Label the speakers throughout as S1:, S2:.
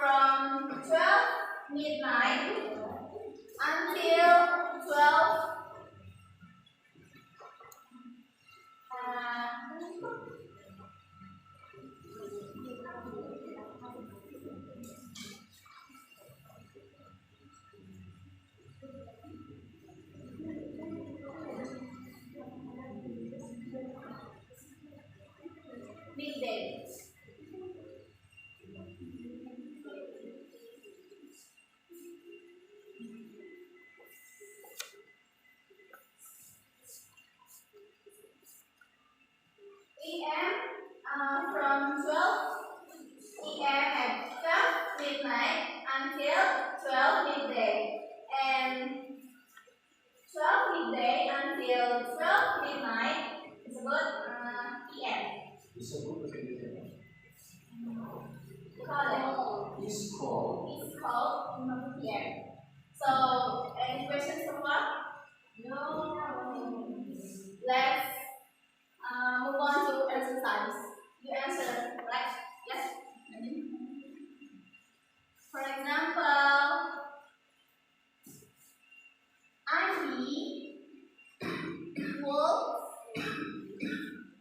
S1: From 12 midnight until 12 midday. From 12 p.m. at 12 midnight until 12 midday, and 12 midday until 12 midnight is about p.m. It's called p.m. So, any questions so far? No. Let's move on to exercise. You answer, right? Yes? For example, Ivy wolves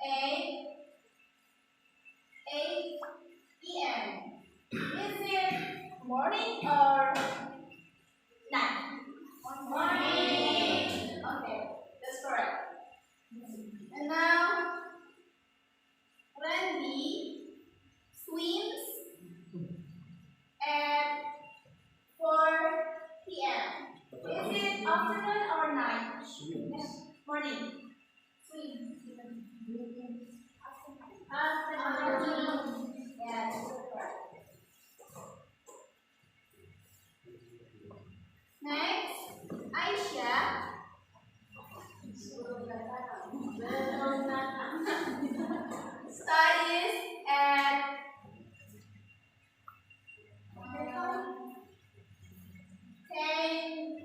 S1: 8 p.m. Is it morning or night? Morning. Okay, that's correct. And now, Randy swims at 4 p.m. Is it afternoon or night? Morning. Swim. Afternoon. Yes, correct. Next, Aisha studies at 10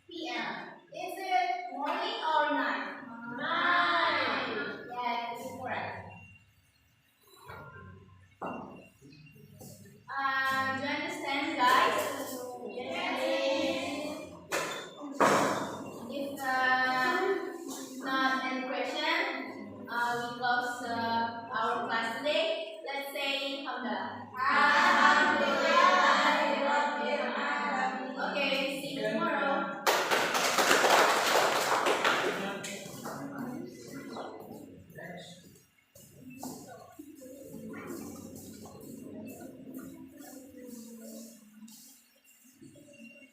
S1: p.m. Is it morning or night? Night. Yes, this is correct. Do you understand, guys? Yes. If not any question, we close our class today. Let's say Alhamdulillah. Okay, see you tomorrow.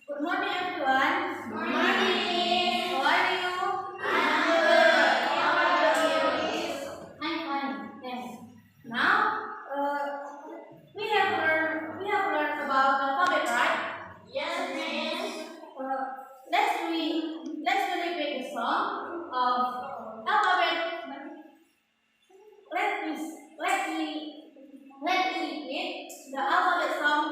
S1: Good morning, everyone. Good morning. How are you? I'm good. How are you? I'm fine. Thanks. Now, we have learned about alphabet, right? Yes, miss. Let's repeat the song of alphabet. Let me repeat the alphabet song.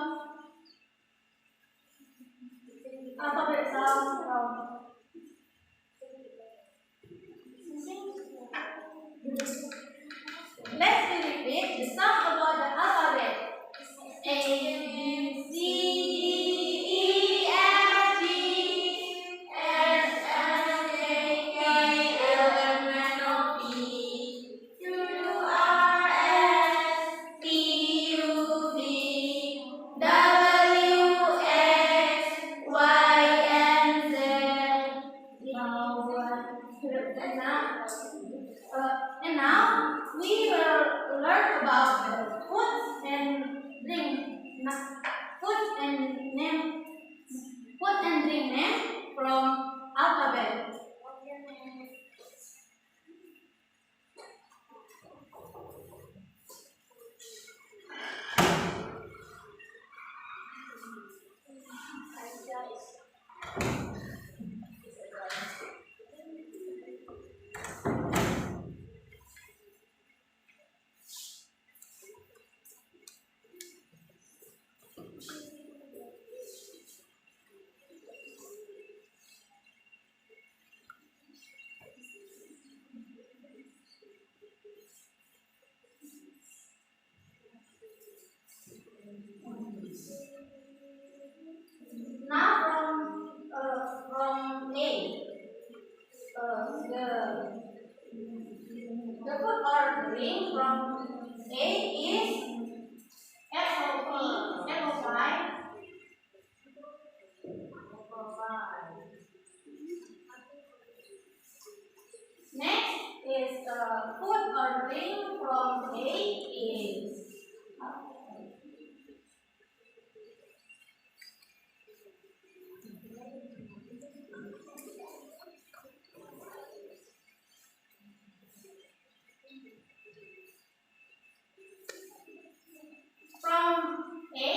S1: Let's repeat the song about the alphabet. A, B, C, D, E, F, G, H, I, J, K, L, M, N, O, P, Q, R, S, T, U, V, W, X, Y, and Z. And now we will learn about the food and drink. Food and drink name from alphabet. food ordering from A is apple pie. Next is food ordering from A is from A.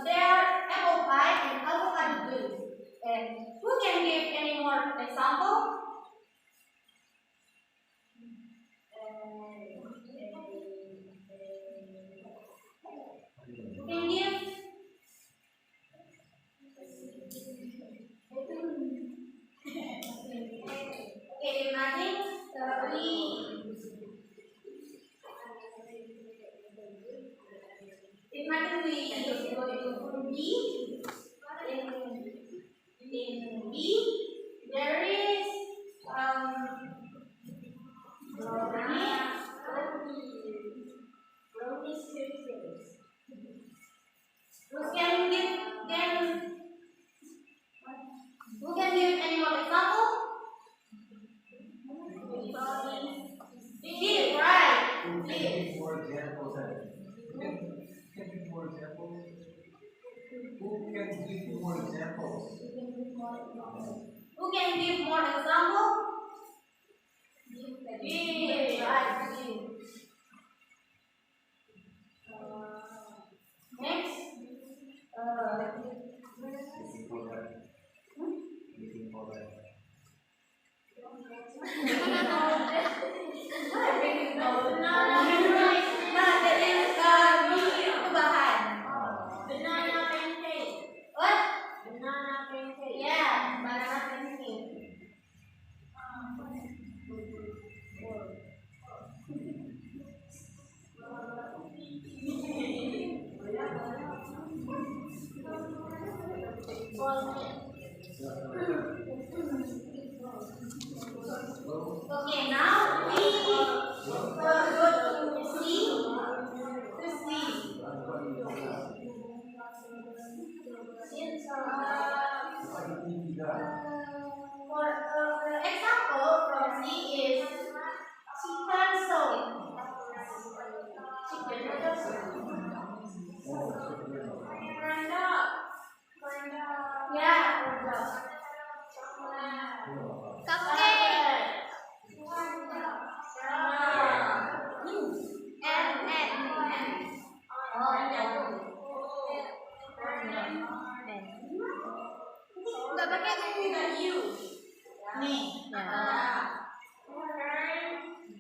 S1: There are apple pie and avocado juice. And who can give any more example? Who can give? Okay, imagine we go to B. In B, there is brownies cookies. Who can give any more example? Give, right? Give.
S2: More examples. Can you give more examples? Who can give more examples?
S1: Who can give more example? Give, right? Give. Next.
S2: Looking for that.
S1: Banana pancake. What? Banana pancake. Yeah, banana pancake. Okay, now we go to C. For example, from C is chicken soup. Chicken yeah, cupcake. Nggak pakai U. Nih.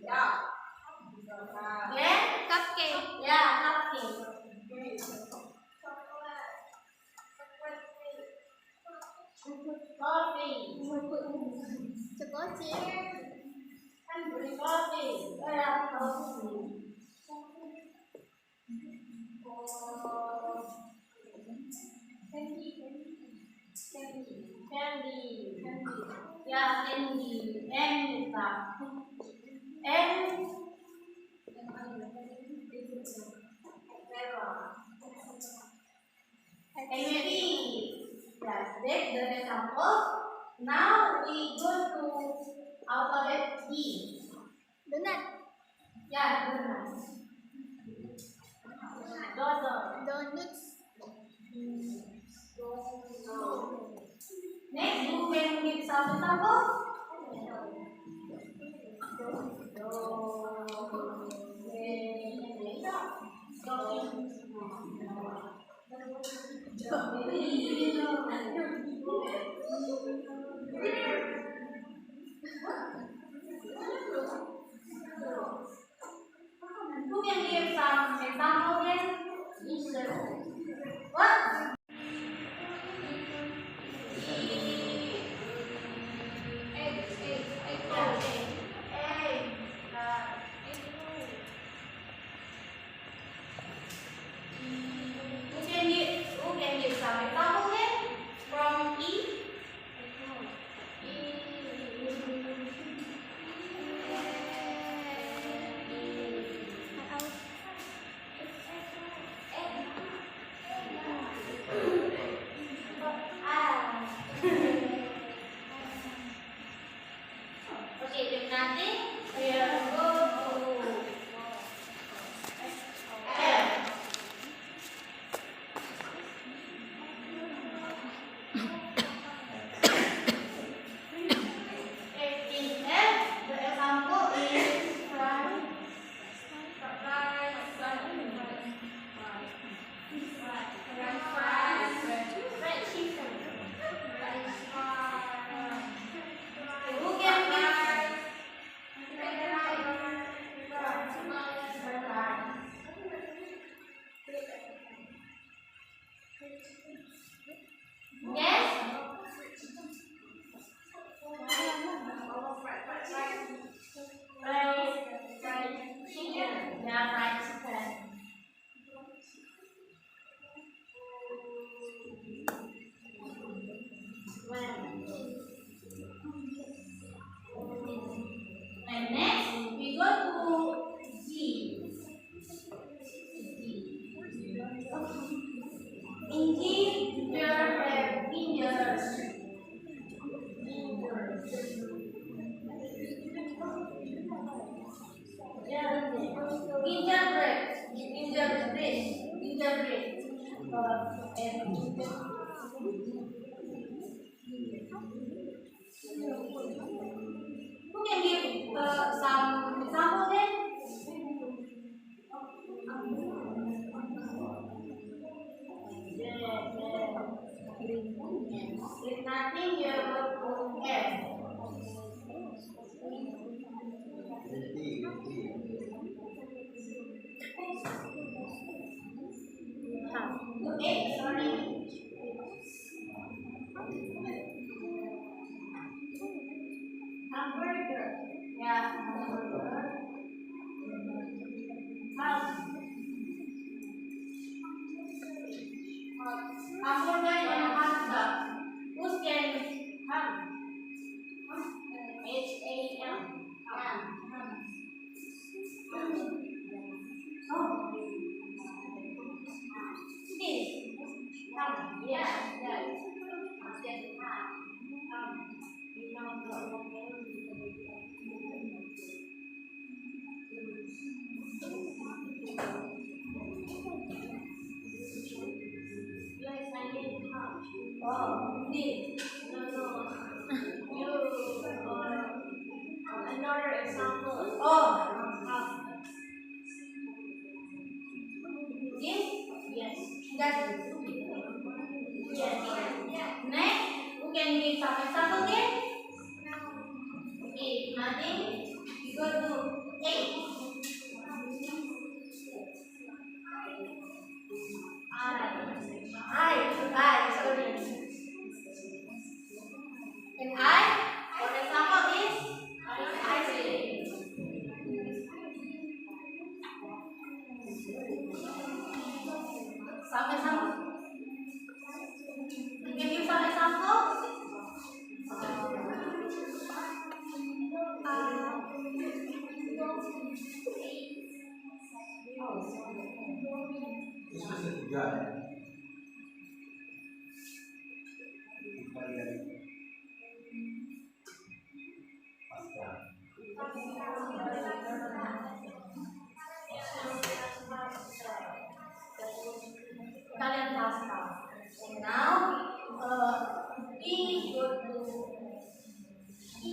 S1: Ya. Cupcake. Ya, cupcake. Coffee. Coffee. Kan beli coffee. Coffee. Candy. Ya, candy. And maybe that's the example. Now we go to alphabet D. Donut. Yeah, donut. Donuts. Next, who can give some example? Who can give some example again? What? Who can give some example again? From E? If nothing, you will go F. Sorry. Hamburger. Yeah, hamburger. Hamburger and hot dog. Who's getting ham? Ham. Ham. Oh. This. Ham. Yes. Who's getting ham? Yes, I need ham. Oh, this. No. You another example. Oh, this? Yes. That's it. Yes. Next, who can give some example again? If nothing, we go to 8. Sorry. And for example, is ice cream. Some example. Can you give some example?
S2: This is a guy.
S1: Italian pasta. And now, we go to E.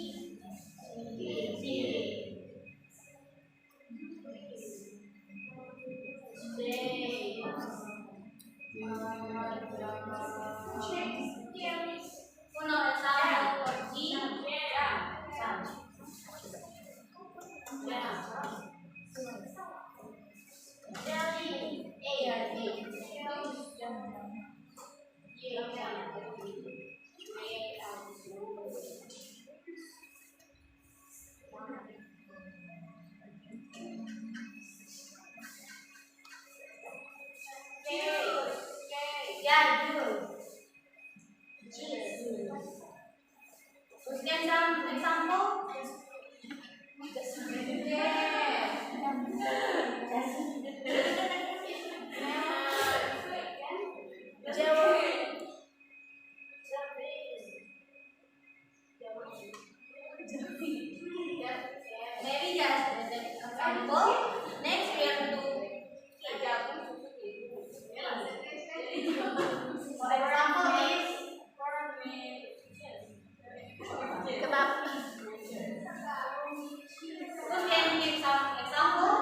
S1: Yeah, good. Let's get some example. Maybe just an example. Next, we have to do for example is kebab. Who can give some example?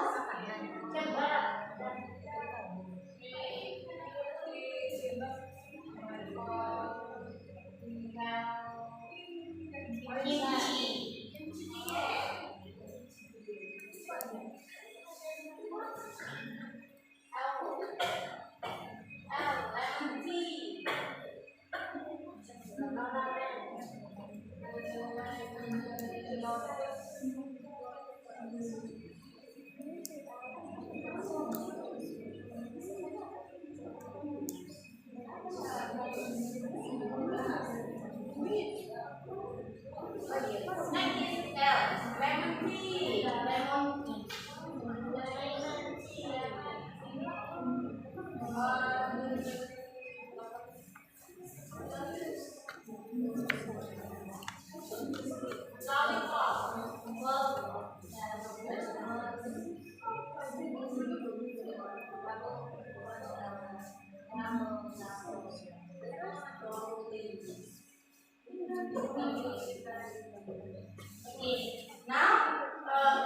S1: Okay, now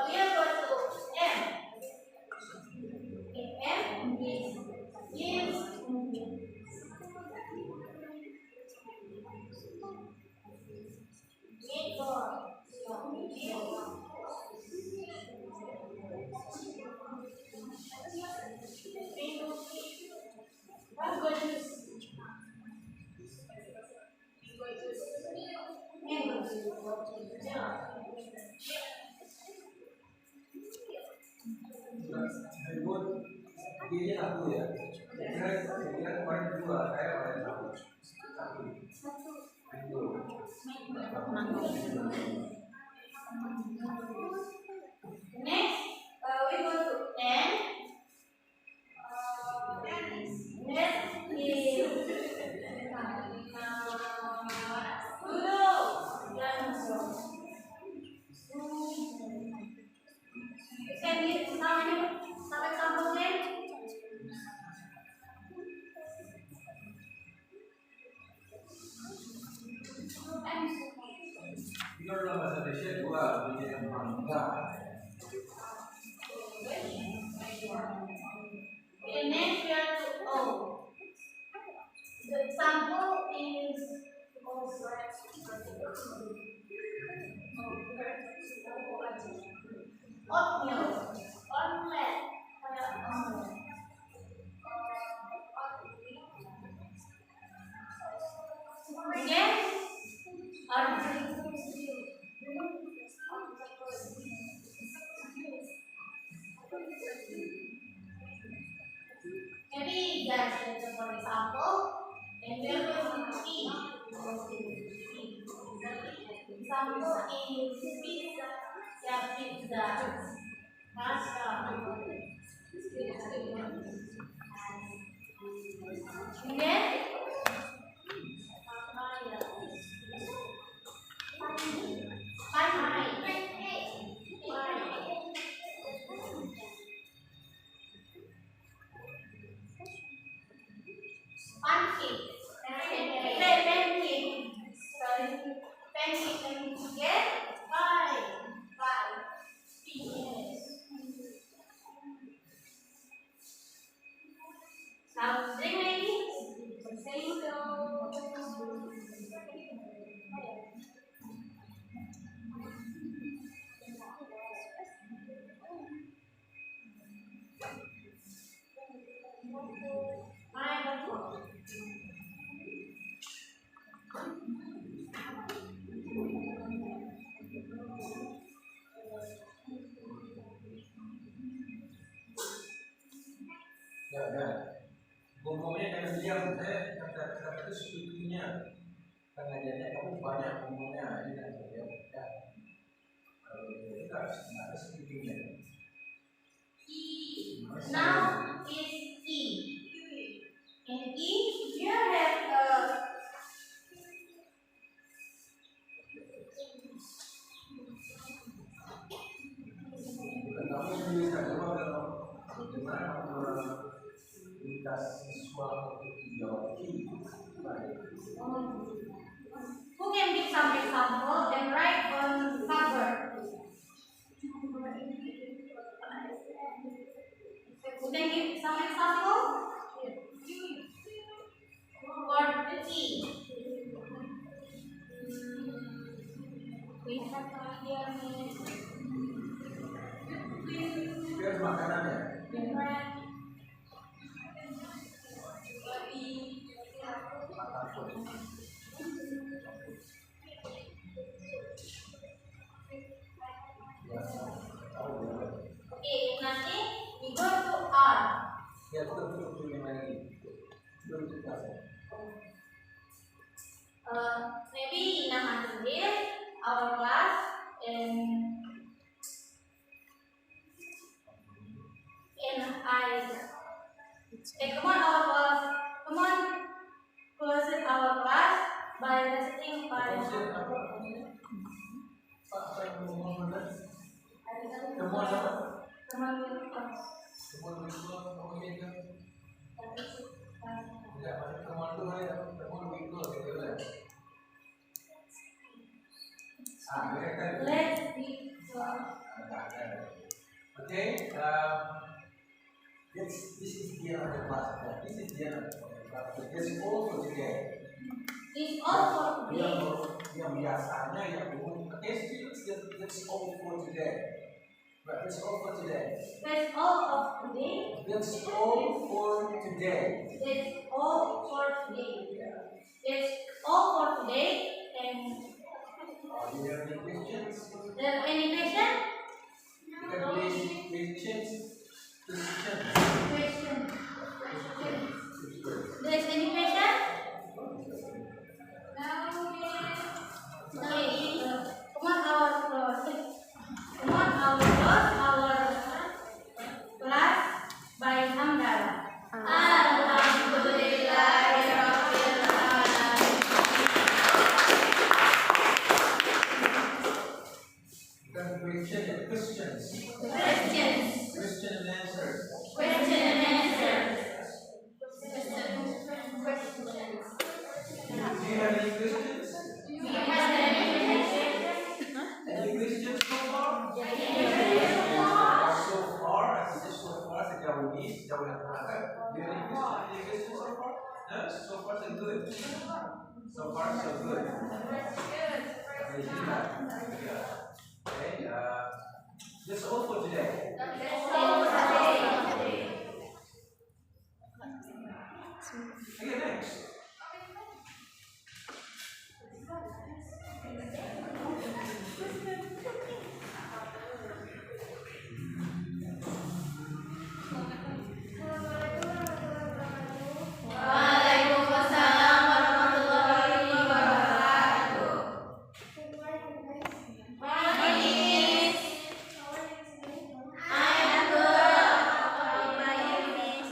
S1: we are going to M. Okay, M is
S2: Ribut ini satu ya. Kira-kira kemarin dua, saya kemarin satu. Itu.
S1: Next, we go to N. Next is Doodle. Can you some example name?
S2: Itu dalam bahasa Indonesia dua, ini yang mangga.
S1: Okay, next we are to O. The example is oatmeal, omelette, again, maybe that's for example, and we are going to E. Example is pizza, yeah, pizza, pasta. Again, now drink maybe.
S2: Ya. Ngomongnya jangan diam, saya kata itu sebetulnya pengajarnya kamu banyak ngomongnya ini kan ya. Kita harus sebetulnya.
S1: Now is E. In E, you have
S2: kamu sendiri saja kalau bagaimana lintas siswa untuk dijawab ini.
S1: who can give some example and write on cover? Who can give some example? For the E. We have no idea.
S2: Biar makanannya.
S1: Okay, nanti we go to R.
S2: Ya tutup lagi. Belum tuntas ya.
S1: Maybe Ina Hadir, our class, and come on our class, come on, close our class by reciting by
S2: Apa yang mau ngomong? Temuan apa?
S1: teman
S2: Temuan visual, ngomongnya tidak masuk temuan itu ya, temuan visual gitu ya. Mereka.
S1: Let's be
S2: Okay, this is the end of the class. This is the end of the class. That's all for today.
S1: It's all for today.
S2: Yang biasanya yang umum. Okay, students, that's all for today. Right, that's all for today.
S1: That's all of today.
S2: That's all for today.
S1: That's all for today. That's all for today, and
S2: So far, so good. Okay, that's all for today. Okay, next.
S1: Waalaikumsalam warahmatullahi wabarakatuh. Miss, I am good. How about you, Miss?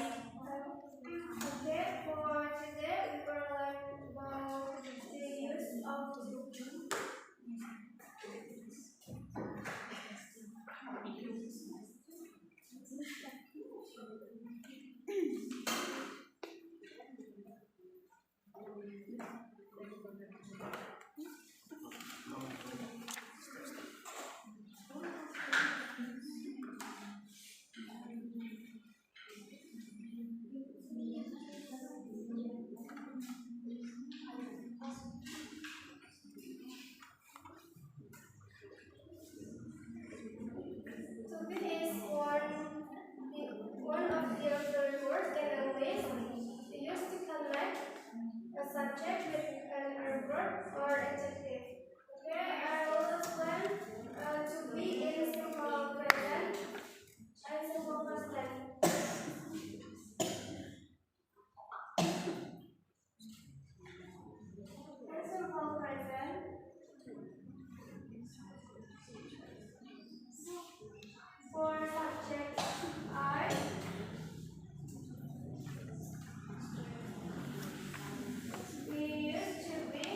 S3: Okay, for today we will learn about the use of children. Today is one of the other words in English used to connect a subject with an adverb or adjective. Okay, I will explain to be in simple present and simple past tense. In simple present, for subject I, we used to be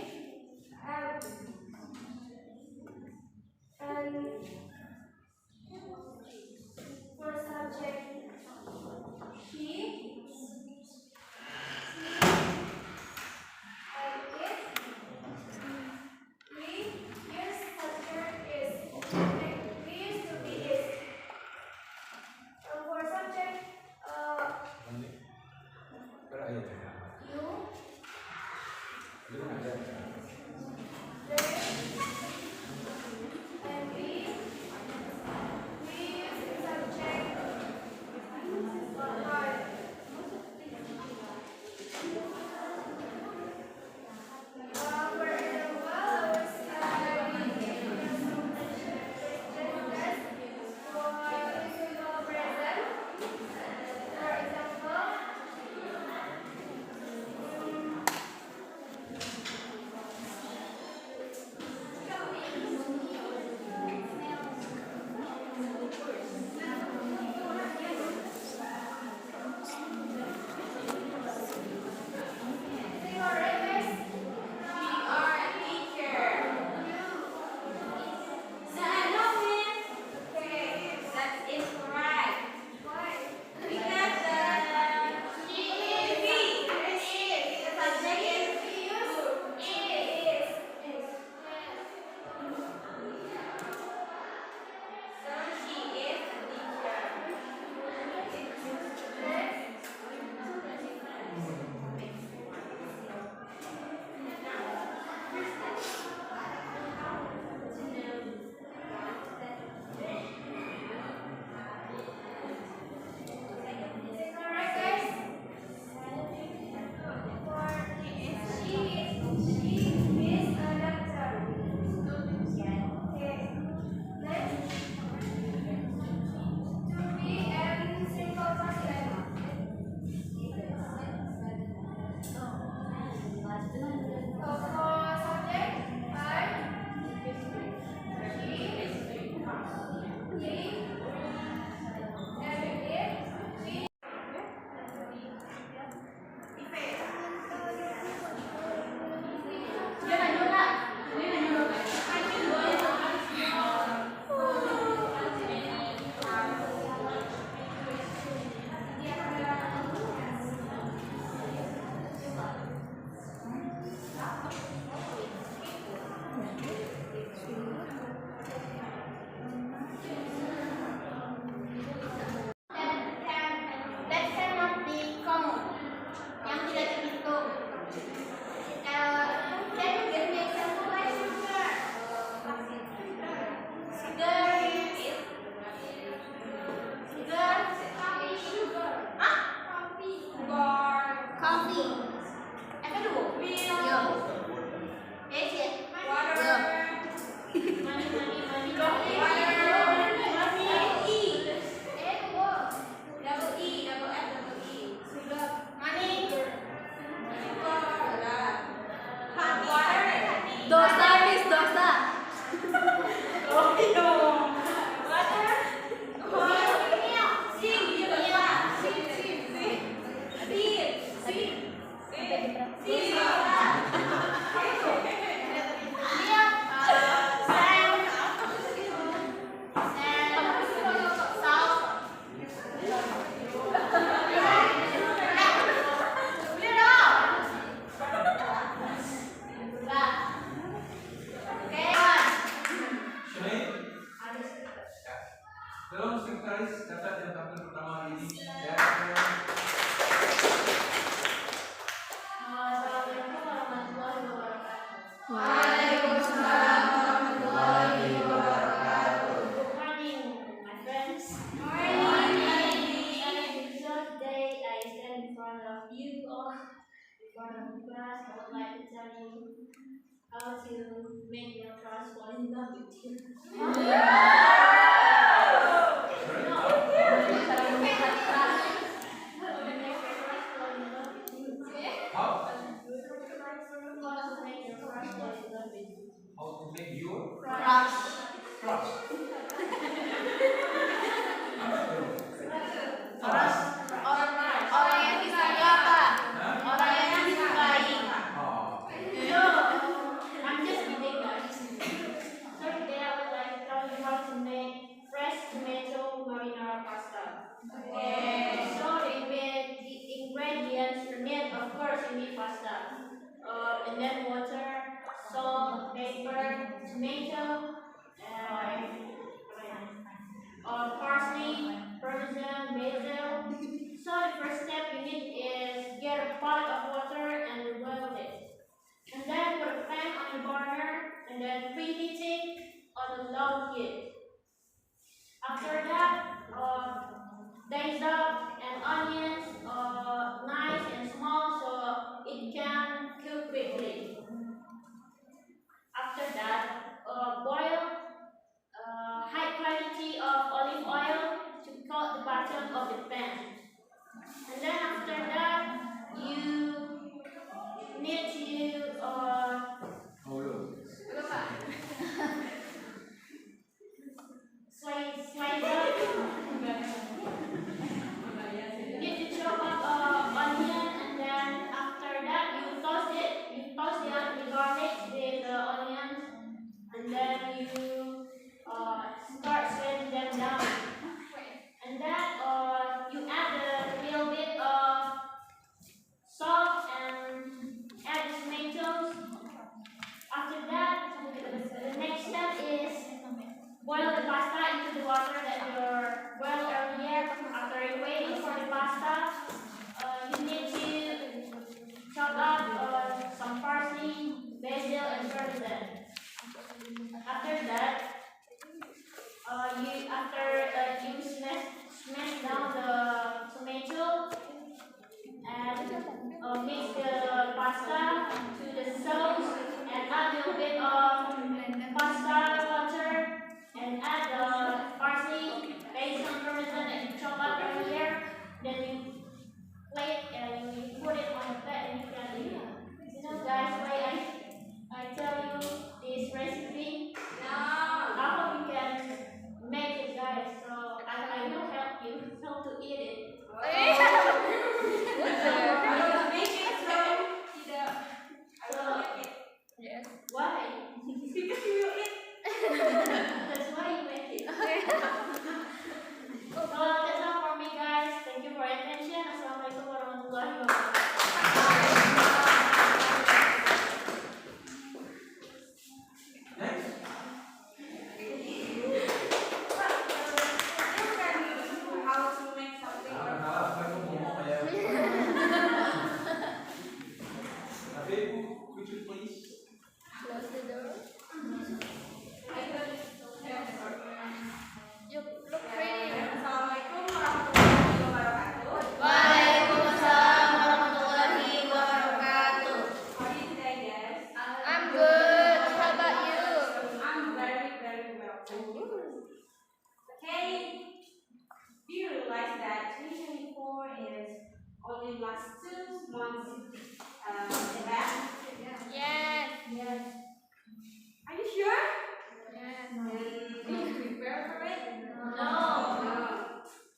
S3: Waalaikumsalam warahmatullahi wabarakatuh.
S1: Good morning, my friends.
S3: Morning.
S1: So today I stand in front of you all, in front of the class. I would like to tell you how to make your crush fall in love with you.
S2: How to make your
S1: Crush.
S2: crush?
S1: Orang yang disukai apa? Orang yang disukai.
S2: Oh.
S1: No, I'm just kidding, guys. So today I would like to tell you how to make fresh tomato marinara pasta. Okay. So the ingredients you need, of course, you need pasta, and then water, salt, pepper, tomato, parsley, parmesan, basil. So the first step you need is get a pot of water and boil it. And then put a pan on the burner and then preheat it on a low heat. After that, dice up and onions, nice and small so it can cook quickly. After that, boil high quantity of olive oil to coat the bottom of the pan. And then after that, you need to slice up. You need to chop up onion, and then after that you toast it. You toast the garlic with the onions, and then you start spreading them down. And then you add a little bit of salt and add the tomatoes. After that, the next step is boil the pasta into the water that you boiled earlier. After you waiting for the pasta, you need to chop up some parsley, basil, and parmesan. After that, you smash down the tomato and mix the pasta to the sauce and add a little bit of pasta water and add the parsley, basil, and parmesan that you chop up earlier. Then you plate and you put it on the plate and you can eat it. You know, guys, why I tell you this recipe? No. I hope you can make it, guys. So I will help you how to eat it. Why? Because you will eat. That's why you make it. So that's all for me, guys. Thank you for your attention. Assalamualaikum warahmatullahi wabarakatuh.
S2: Next.
S3: How to make something.
S2: Could you please?
S3: Close the door. You look pretty. Assalamualaikum warahmatullahi wabarakatuh.
S1: Waalaikumsalam warahmatullahi wabarakatuh.
S3: How are you today, guys?
S1: I'm good. How about you?
S3: I'm very, very well. Thank you. Okay. Do you realize that 2024 is only last 2 months left?
S1: Yes.
S3: Yes. Are you sure?
S1: Yes.
S3: Did you prepare for it?
S1: No.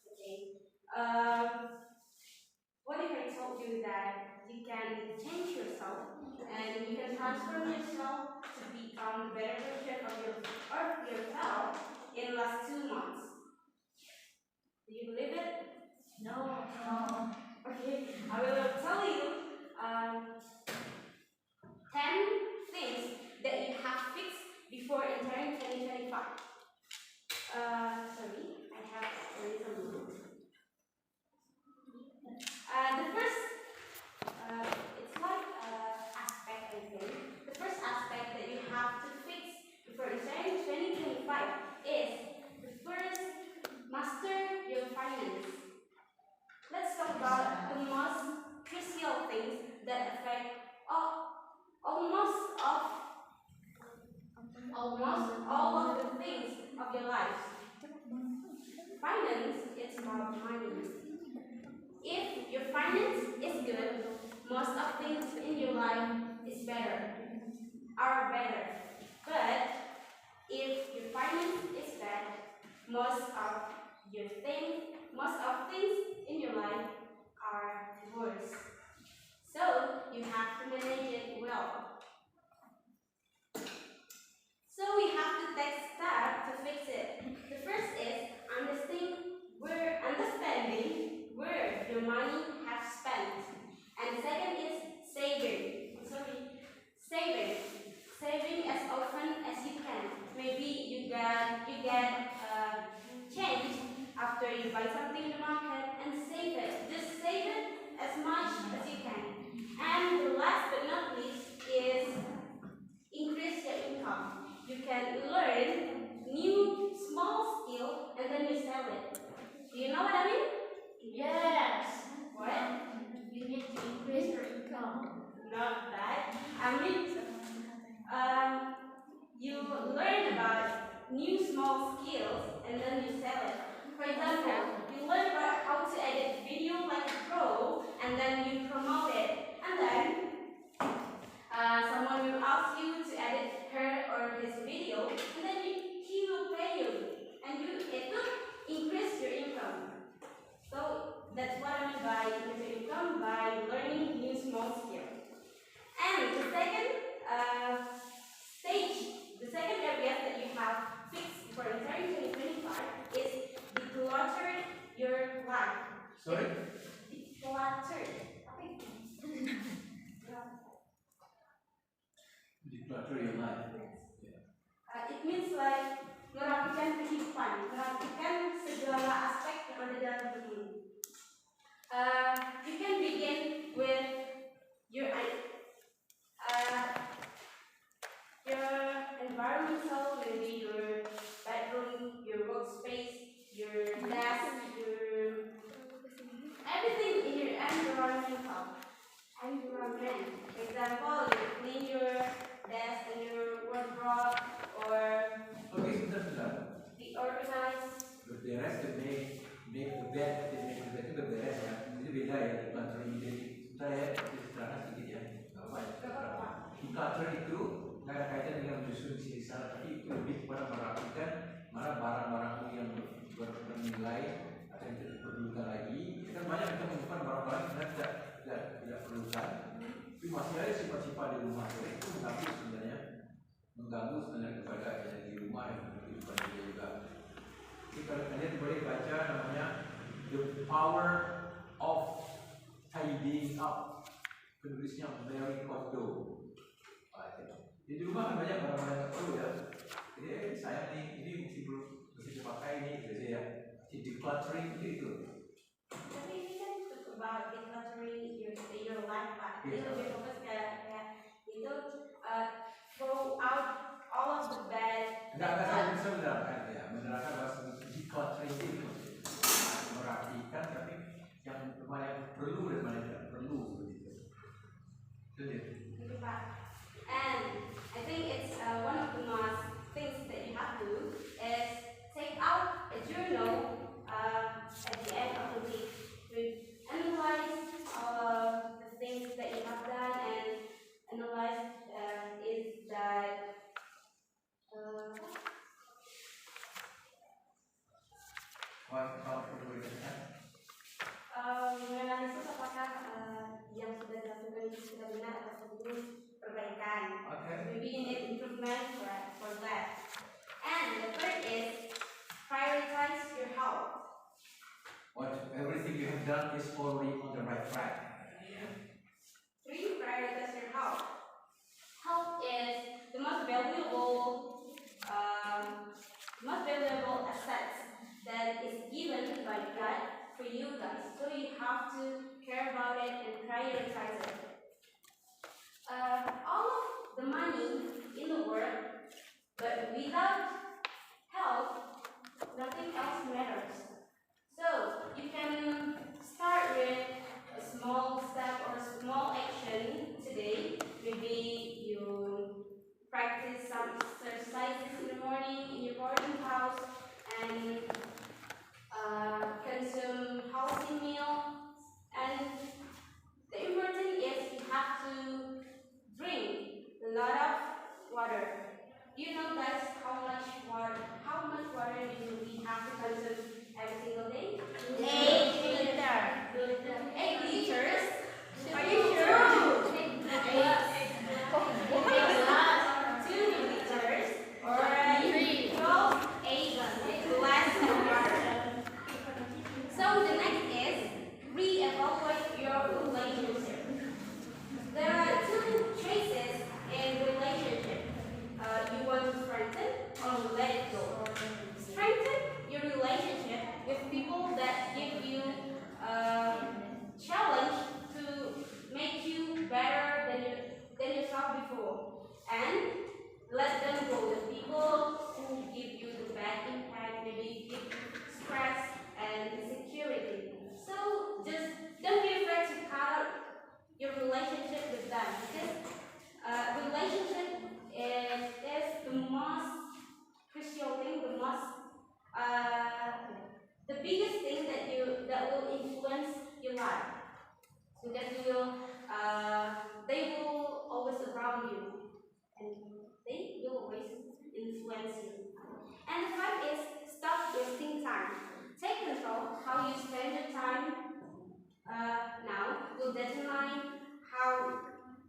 S3: Okay. What if I told you that you can change yourself and you can transform yourself to become a better version of yourself in last 2 months? Do you believe it?
S1: No.
S3: Okay. I will tell you 10 things that you have fixed before entering 2025. Sorry, I have a little note. The first, it's like aspect, I think. The first aspect
S4: have to fix before entering 2025 is the first, master your finance. Let's talk about the most crucial things that affect almost all of the things of your life. Finance is about money. If your finance is good, most of things in your life are better. But if your finance is bad, most of things in your life are worse. So you have to manage it well. So we have to take steps to fix it. The first is understanding where your money has spent, and the second is saving as often as you can. Maybe you get change after you buy something in the market, and save it. Just save it as much as you can. And the last but not least is increase your income. You can learn new small skill and then you sell it. Do you know what I mean?
S1: Yes.
S4: What?
S1: You need to increase your income.
S4: Not that. I mean, you learn about new small skills and then you sell it. For example, you learn about how to edit video like a pro and then you promote it. And then someone will ask you to edit her or his video and then he will pay you. And it will increase your income. So that's what I mean by increase your income, by learning new small skills. And the second area that you have fixed for entering 2025 is declutter your life.
S2: Sorry?
S4: Declutter.
S2: Declutter your life.
S4: It means like merapikan kehidupan, merapikan segala aspek yang ada dalam hidup ini. You can begin with your environmental, maybe your bedroom, your workspace, your desk, everything in your environment. For example, you clean your desk and your wardrobe, or
S2: Okay, sebentar.
S4: be organized.
S2: Berberes dan make the bed itu berberes ya. Itu beda ya. Declutter ini. Sebentar ya. Sederhana sedikit ya. Declutter itu nggak ada kaitan dengan menyusun sisa, tapi itu lebih kepada merapikan mana barang-barangmu yang bernilai atau yang tidak diperlukan lagi. Kan banyak kita menemukan barang-barang yang tidak perlukan, tapi masih ada sifat-sifat di rumah itu mengganggu sebenarnya kepada yang di rumah dan kehidupan dia juga. Jadi kalau kalian boleh baca namanya The Power of Tidying Up, penulisnya Mary Kondo. Di rumah kan banyak barang-barang yang perlu ya. Jadi saya ini mesti dipakai nih gitu ya. Jadi decluttering itu.
S4: Tapi ini kan about decluttering your life, Pak. Jadi lebih fokus kayak itu throw out all of the bad.
S2: Enggak saya bisa menerangkan bahwa decluttering itu merapikan, tapi yang mana yang perlu dan mana yang tidak perlu begitu. Itu dia.
S4: Gitu, Pak. And I think it's one of the most things that you have to do is take out a journal at the end of the week to analyze all of the things that you have done and analyze is that menganalisis apakah yang sudah dilakukan itu sudah benar atau perlu perbaikan.
S2: Okay.
S4: Maybe you need improvement for that. And the third is prioritize your health.
S2: Everything you have done is already on the right track.
S4: 3. Prioritize your health. Health is the most valuable assets that is given by God for you guys. So you have to care about it and prioritize it. All of the money in the world But without help, nothing else matters. So you can start with a small step or a small action today. Maybe you practice some exercises in the morning in your boarding house and consume healthy meal. And the important is you have to drink a lot of water. Do you know guys how much water we have to consume every single day?
S1: 8 liters.
S4: 8 liters? Are you sure? 2 liters or 12, 8 glasses of water. So the next is re-evaluate your relationship. There are 2 choices in relationship. You want to strengthen or let it go. Strengthen your relationship with people that give you challenge to make you better than yourself before, and let them go. The people who give you the bad impact, maybe give you stress and insecurity. So just don't be afraid to cut out your relationship with them, because relationship is the most crucial thing, the biggest thing that will influence your life, because they will always around you and they will always influence you. And the fact is, stop wasting time. Take control. How you spend your time now will determine how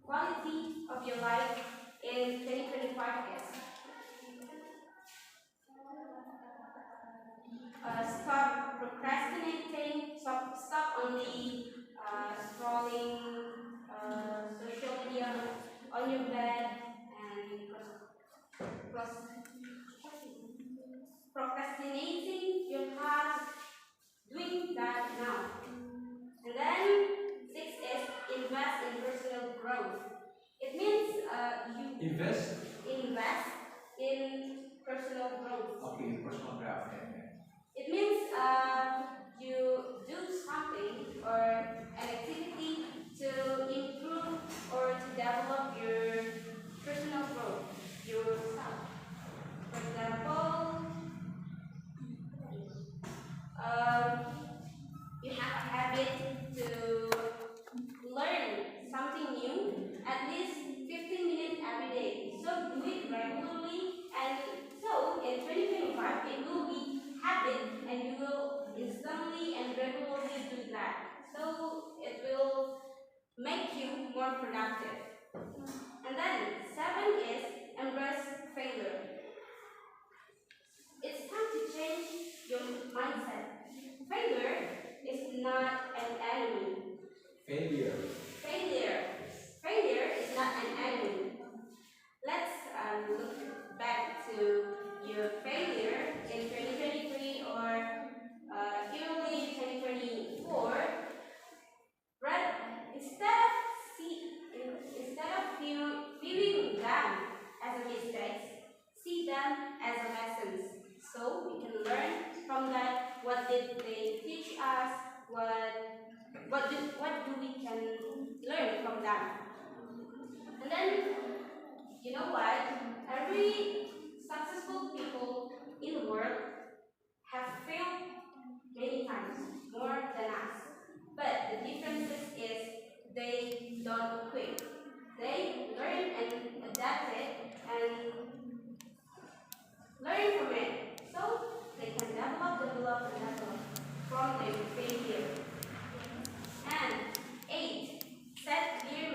S4: quality of your life in 2025 is. Stop procrastinating. Stop only scrolling social media on your bed and procrastinating your task. Doing that now. And then 6 is invest in personal growth. It means you
S2: Invest?
S4: invest in personal growth.
S2: Okay, personal growth. Okay.
S4: It means you do something or an activity to improve or to develop your personal growth, yourself. For example, you have a habit to learn something new at least 15 minutes every day. So do it regularly, and so in 2025 it will be habit and you will instantly and regularly do that. So it will make you more productive. And then 7 is embrace failure. It's time to change your mindset. Failure is not an enemy.
S2: Failure.
S4: Failure is not an enemy. Let's look back to your failure in 2023 or early 2024. Right? Instead of viewing them as a mistakes, see them as a lessons. So we can learn from that. What did they teach us? What do we can learn from them? And then, you know what? Every successful people in the world have failed many times, more than us. But the difference is they don't quit. They learn and adapt it and learn from it. So they can develop from their failure. And 8, set clear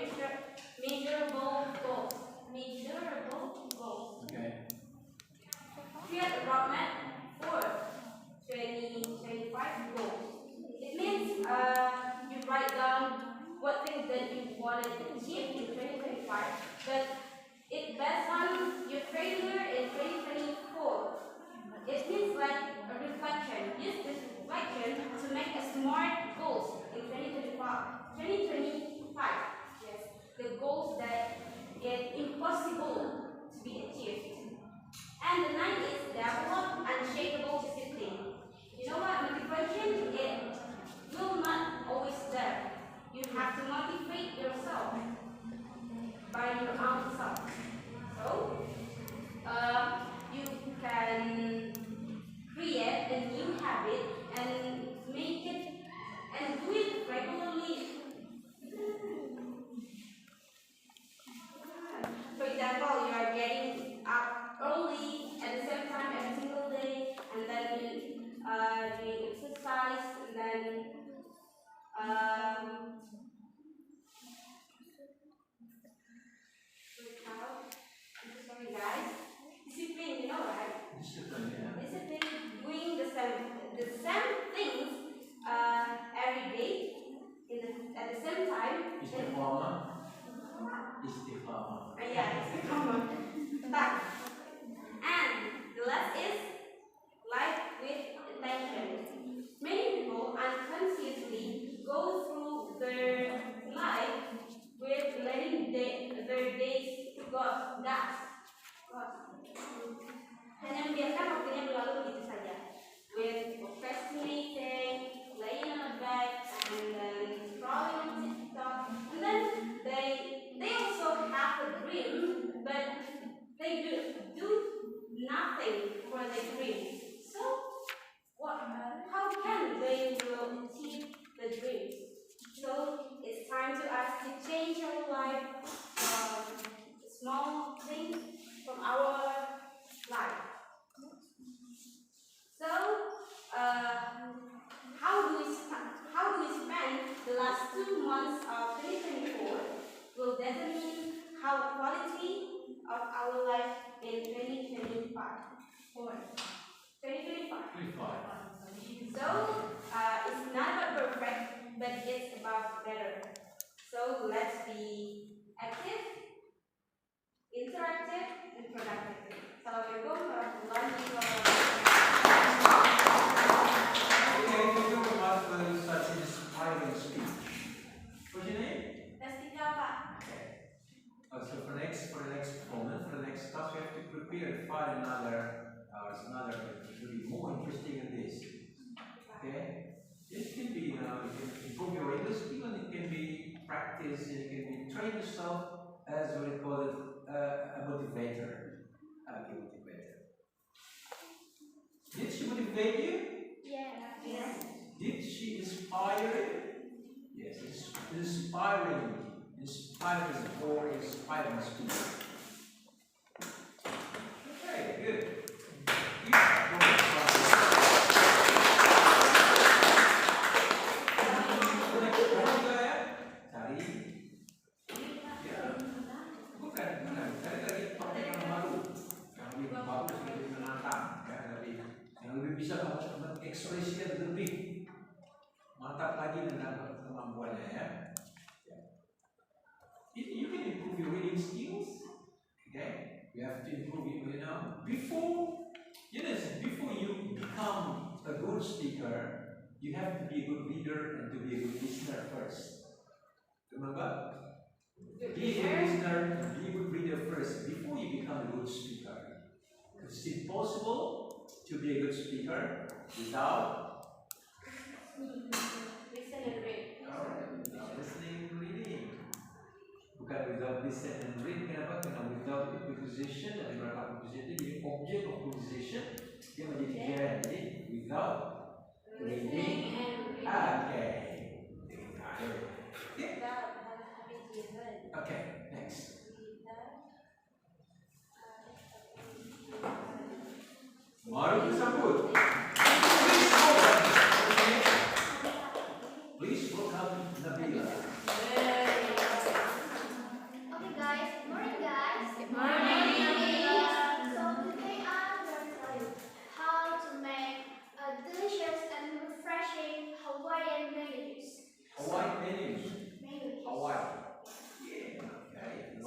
S4: measurable goals.
S2: Okay.
S4: missing from our life. So, how do we spend the last 2 months of 2024 will determine how quality of our life in 2025. 2025. So, it's not about perfect, but it's about better. So, let's be active, interactive, and productive. Assalamualaikum warahmatullahi wabarakatuh.
S2: Okay, thank you very much for such an inspiring speech. What's your name?
S4: Dastika, Pak.
S2: Okay. So for the next moment, for the next task, we have to prepare and find another it will be more interesting than this. Okay? This can be, you can improve your English, even it can be practice, it can be train yourself as what we call it, a motivator. Did she motivate you?
S3: Yes.
S2: Did she inspire you? Yes, it's inspiring or inspiring speech. Okay, good. Bisa kamu mengekspresikan lebih mantap lagi dengan kemampuannya ya. You can improve your reading skills. Okay, you have to improve it. Before you become a good speaker, you have to be a good reader and to be a good listener first. Remember, be a good listener and be a good reader first before you become a good speaker. It's impossible to be a good speaker without
S4: Listen and read.
S2: without listening and reading. Bukan without listen and read. Kenapa? Karena without the preposition dan beberapa preposition jadi object of preposition dia menjadi gerund. Jadi without reading. Okay. Okay. Next. Mari disambut. Please welcome Nabila.
S3: Okay guys, good morning guys.
S1: Good morning.
S3: So today I'm going to tell you how to make a delicious and refreshing Hawaiian mango juice.
S2: Hawaii menus.
S3: Mango juice.
S2: Hawaii. Yeah. Okay.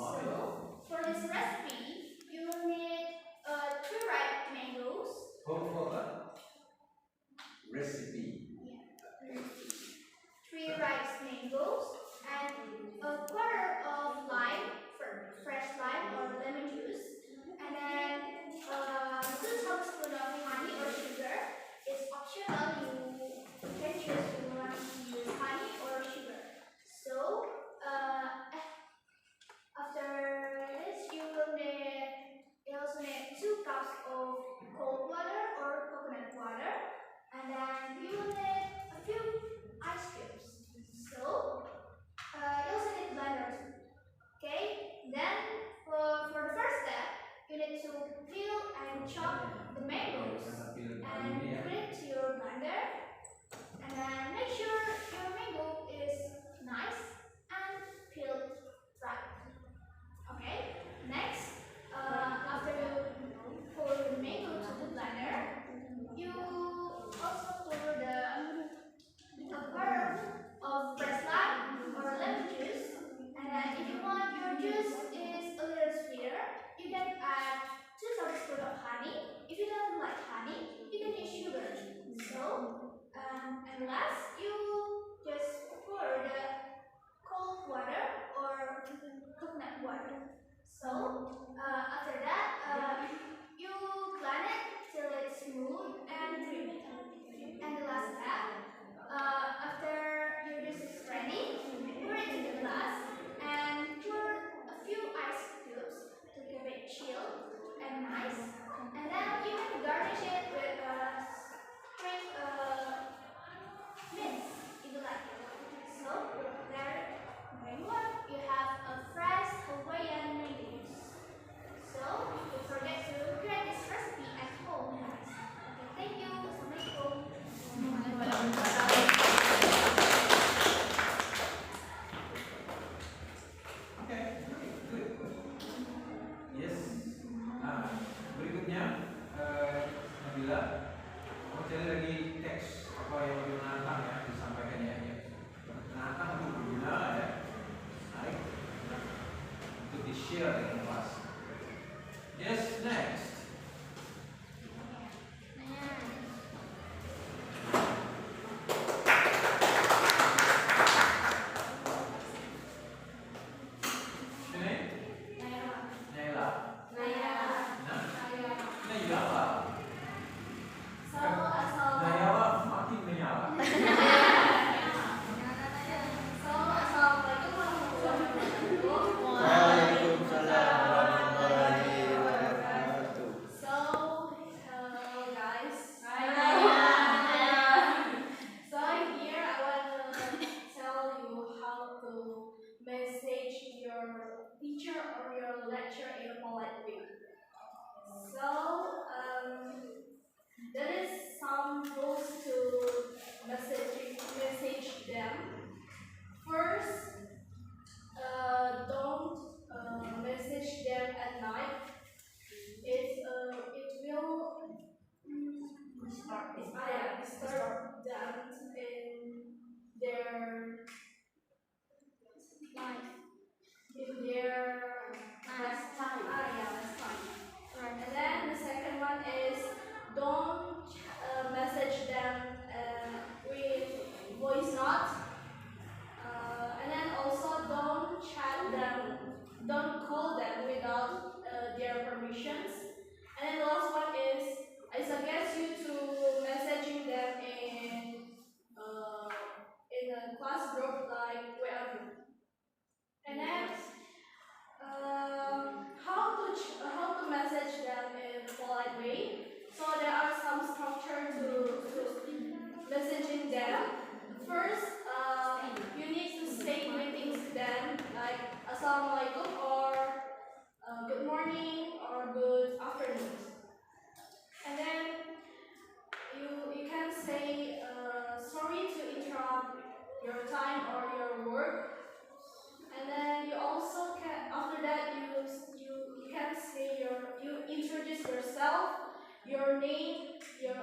S3: your name, your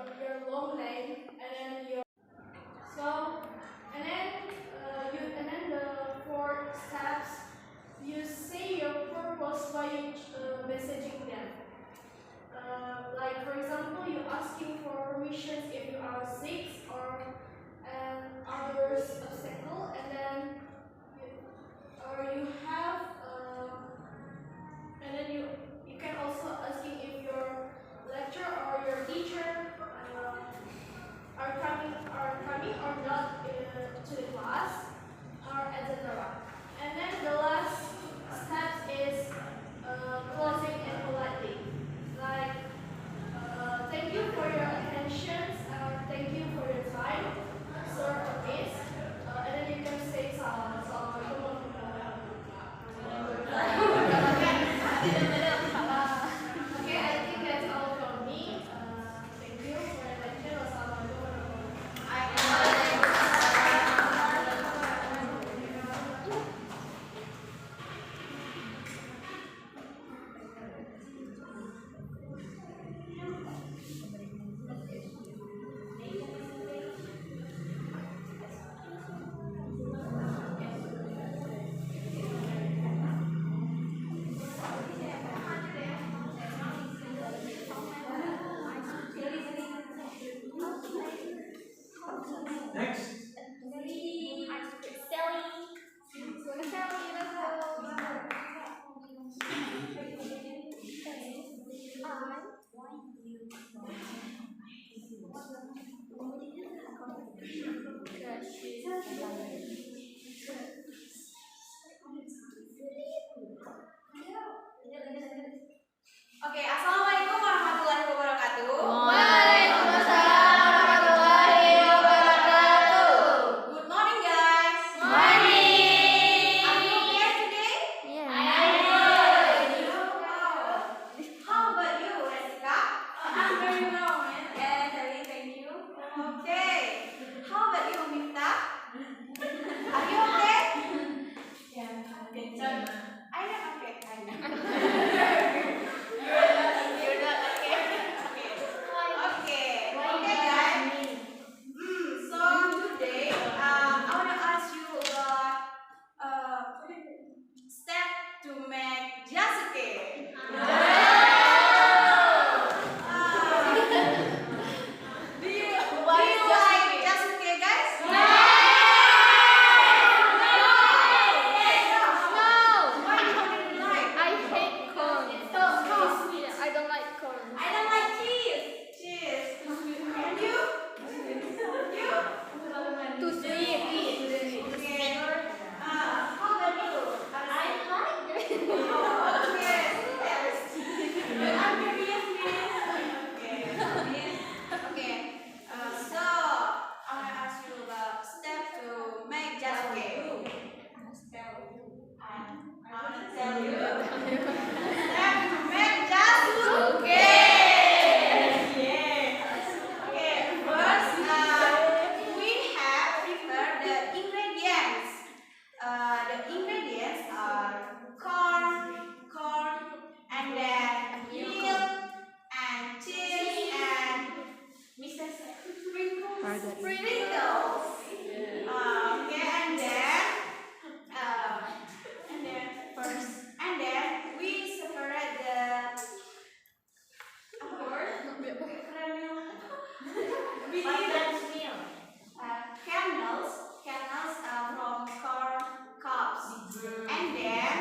S3: long name, and then your and then the four steps. You say your purpose by messaging them. Like for example, you asking for permissions if you are sick or others obstacle, and then you have and then you can also asking if your lecturer or your teacher are coming or not to the class or etc. And then the last step is closing and politely. Like thank you for your attention, thank you for your time, sir or miss. And then you can say salam. Okay, I think that's all from me. Thank you for your attention.
S2: Next.
S4: Oke, assalamualaikum warahmatullahi wabarakatuh.
S1: Waalaikumsalam warahmatullahi wabarakatuh.
S4: Good morning, guys.
S1: Morning.
S4: Are you okay today?
S1: Yeah.
S4: Wow. How about you, Resika? I'm very well, man. Yes, thank you. Okay. How about you, Miftah? Are you okay? Yeah. Okay. I am okay.
S1: You're not okay.
S4: Okay, guys. So today, I want to ask you about step to make Jasuke. Do you like Jasuke, guys?
S1: No.
S4: Why don't you like?
S1: I hate corn. It's so sweet. I don't like corn.
S4: I don't like cheese. Cheese. And you? You?
S1: Too sweet.
S4: Okay. How about you?
S1: I like it.
S4: Okay. I'm curious, miss. Okay. So I want to ask you about step to make Jasuke. I want to tell you. Step to make Jasuke. Okay. First, we have prepared the ingredients. The ingredients are corn, and then milk, and cheese, and sprinkles. Okay, and then we separate the kernels from corn cobs, and then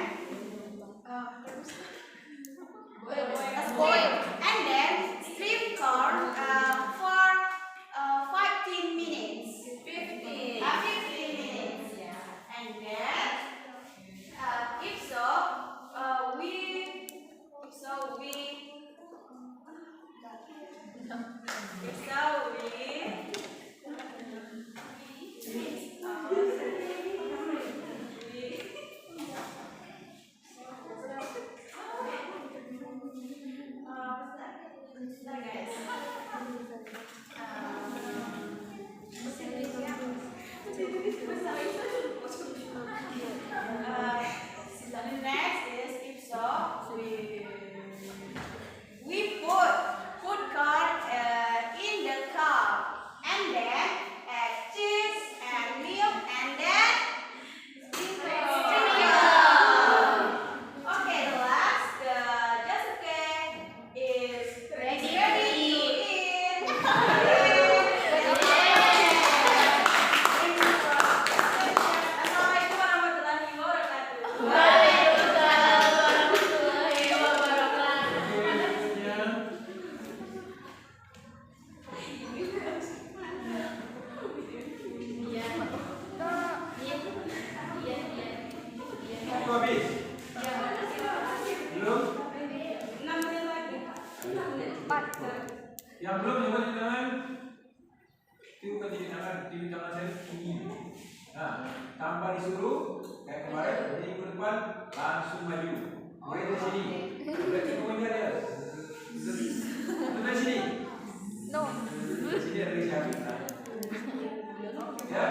S4: and then steam corn for 15 minutes. 15 minutes. And then if so we next is if so we put corn
S2: Yang belum coba cuci tangan. Tiupkan cuci tangan saya tinggi. Nah, tanpa disuruh kayak kemarin, jadi ke depan langsung maju. Mulai dari sini. Udah cukup dia. Dari sini.
S5: No.
S2: Dari sini dari siapa? Ya,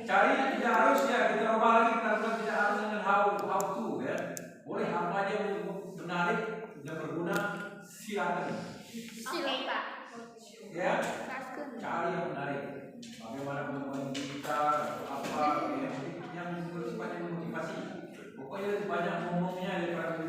S2: cari tidak harus ya kita ubah lagi karena tidak harus dengan how to ya. Boleh apa aja untuk menarik dan berguna silakan.
S5: Oke, Pak.
S2: Ya, cari yang menarik. Bagaimana bermain gitar atau apa yang bersifatnya memotivasi. Pokoknya lebih banyak ngomongnya daripada